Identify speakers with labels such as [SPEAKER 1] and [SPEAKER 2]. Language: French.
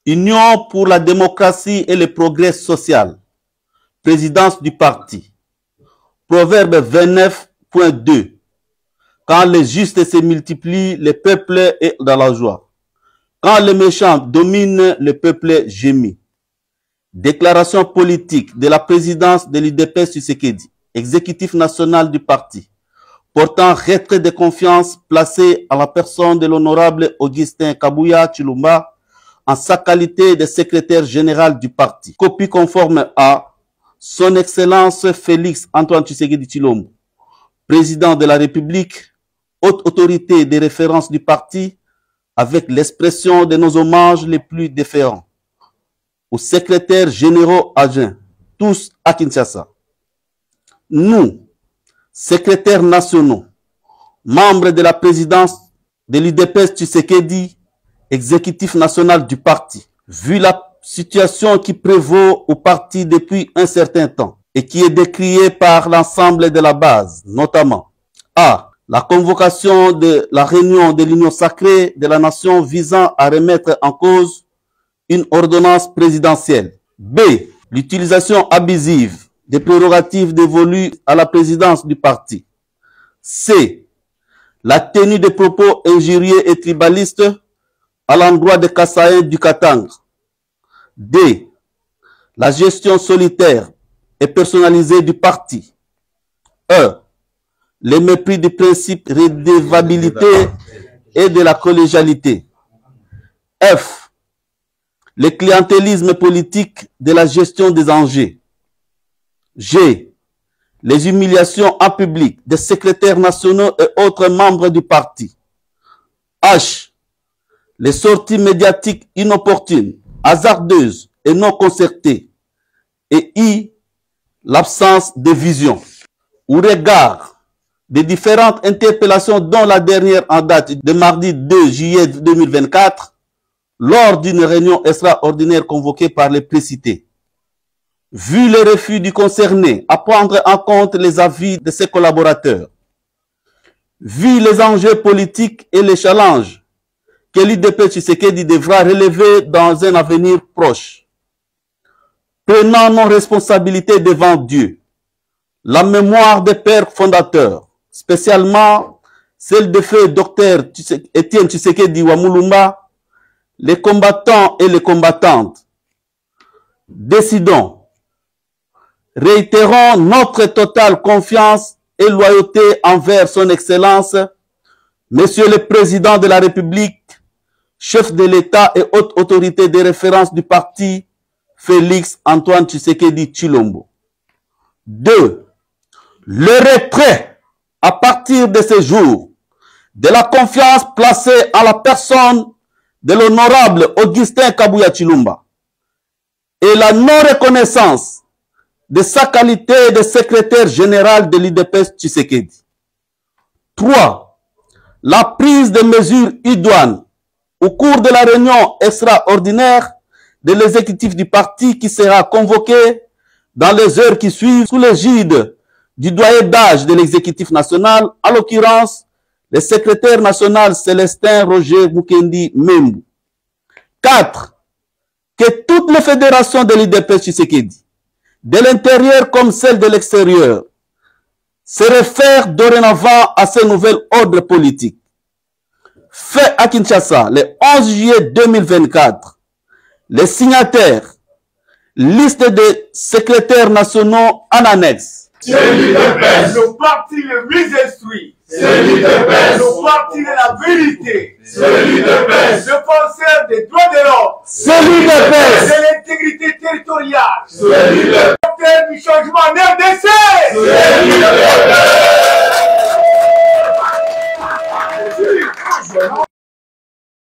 [SPEAKER 1] Union pour la démocratie et le progrès social. Présidence du parti. Proverbe 29.2. Quand les justes se multiplient, le peuple est dans la joie. Quand les méchants dominent, le peuple gémit. Déclaration politique de la présidence de l'UDPS Tshisekedi, exécutif national du parti, portant retrait de confiance placé à la personne de l'honorable Augustin Kabuya Tshilomba en sa qualité de secrétaire général du parti. Copie conforme à Son Excellence Félix Antoine Tshisekedi Tshilombo, président de la République, haute autorité de référence du parti, avec l'expression de nos hommages les plus déférents aux secrétaires généraux adjoints, tous à Kinshasa. Nous, secrétaires nationaux, membres de la présidence de l'UDPS Tshisekedi, exécutif national du parti, vu la situation qui prévaut au parti depuis un certain temps et qui est décriée par l'ensemble de la base, notamment A. La convocation de la réunion de l'Union sacrée de la nation visant à remettre en cause une ordonnance présidentielle. B. L'utilisation abusive des prérogatives dévolues à la présidence du parti. C. La tenue de propos injurieux et tribalistes à l'endroit des Kassaïens du Katanga. D. La gestion solitaire et personnalisée du parti. E. Le mépris du principe de redevabilité et de la collégialité. F. Le clientélisme politique de la gestion des enjeux. G. Les humiliations en public des secrétaires nationaux et autres membres du parti. H. Les sorties médiatiques inopportunes, hasardeuses et non concertées. Et I. L'absence de vision. Au regard des différentes interpellations, dont la dernière en date de mardi 2 juillet 2024, lors d'une réunion extraordinaire convoquée par les précités. Vu le refus du concerné à prendre en compte les avis de ses collaborateurs, vu les enjeux politiques et les challenges que l'UDPS Tshisekedi devra relever dans un avenir proche, prenant nos responsabilités devant Dieu, la mémoire des pères fondateurs, spécialement celle de feu Dr Étienne Tshisekedi Wamulumba, les combattants et les combattantes, décidons, réitérons notre totale confiance et loyauté envers son Excellence, Monsieur le Président de la République, chef de l'État et haute autorité de référence du parti, Félix Antoine Tshisekedi Tshilombo. 2. Le retrait, à partir de ce jour, de la confiance placée en la personne de l'honorable Augustin Kabuya Tshilomba et la non-reconnaissance de sa qualité de secrétaire général de l'UDPS Tshisekedi. 3. La prise de mesures idoines au cours de la réunion extraordinaire de l'exécutif du parti qui sera convoquée dans les heures qui suivent sous l'égide du doyen d'âge de l'exécutif national, en l'occurrence le secrétaire national Célestin Roger Mukendi Membu. 4. Que toutes les fédérations de l'UDPS Tshisekedi, de l'intérieur comme celles de l'extérieur, se réfèrent dorénavant à ce nouvel ordre politique. Fait à Kinshasa le 11 juillet 2024, les signataires, liste des secrétaires nationaux en annexe.
[SPEAKER 2] C'est l'UDPS.
[SPEAKER 3] Le parti le mieux instruit.
[SPEAKER 2] C'est l'UDPS.
[SPEAKER 3] Le parti de la vérité.
[SPEAKER 2] C'est l'UDPS.
[SPEAKER 3] Le penseur des droits de l'homme.
[SPEAKER 1] C'est l'UDPS.
[SPEAKER 3] De l'intégrité territoriale.
[SPEAKER 2] C'est l'UDPS.
[SPEAKER 3] Le du changement en RDC.